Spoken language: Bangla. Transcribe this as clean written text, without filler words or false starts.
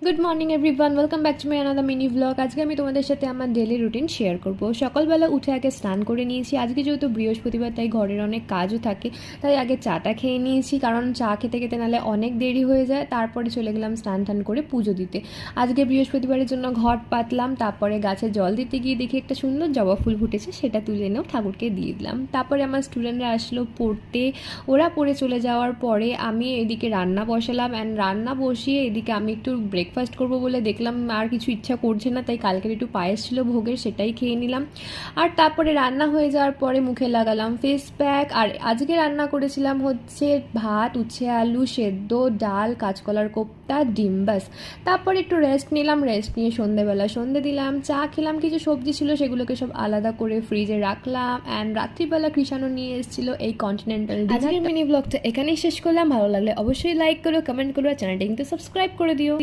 Good morning everyone, welcome back to my another mini blog. আজকে আমি তোমাদের সাথে আমার ডেলি রুটিন শেয়ার করব। সকালবেলা উঠে আগে স্নান করে নিয়েছি। আজকে যেহেতু বৃহস্পতিবার, তাই ঘরের অনেক কাজও থাকে, তাই আগে চাটা খেয়ে নিয়েছি, কারণ চা খেতে খেতে নাহলে অনেক দেরি হয়ে যায়। তারপরে চলে গেলাম স্নান টান করে পুজো দিতে। আজকে বৃহস্পতিবারের জন্য ঘট পাতলাম, তারপরে গাছে জল দিতে গিয়ে দেখি একটা সুন্দর জবা ফুল ফুটেছে, সেটা তুলে এনেও ঠাকুরকে দিয়ে দিলাম। তারপরে আমার স্টুডেন্টরা আসলো পড়তে, ওরা পড়ে চলে যাওয়ার পরে আমি এদিকে রান্না বসালাম। অ্যান্ড রান্না বসিয়ে এদিকে আমি একটু ব্রেকফাস্ট করব বলে দেখলাম আর কিছু ইচ্ছা করছে না, তাই কালকের একটু পায়েস ছিল ভোগের, সেটাই খেয়ে নিলাম। আর তারপরে রান্না হয়ে যাওয়ার পরে মুখে লাগালাম ফেস প্যাক। আর আজকে রান্না করেছিলাম হচ্ছে ভাত, উচ্ছে আলু সেদ্ধ, ডাল, কাঁচকলার কোপ্তা, ডিম, বাস। তারপরে একটু রেস্ট নিলাম, রেস্ট নিয়ে সন্ধেবেলা সন্ধে দিলাম, চা খেলাম, কিছু সবজি ছিল সেগুলোকে সব আলাদা করে ফ্রিজে রাখলাম। অ্যান্ড রাত্রিবেলা কৃষাণও নিয়ে এসেছিলো এই কন্টিনেন্টাল ডিনার। আজকের মিনি ব্লগটা এখানেই শেষ করলাম। ভালো লাগলে অবশ্যই লাইক করো, কমেন্ট করো, চ্যানেলটা কিন্তু সাবস্ক্রাইব করে দিও।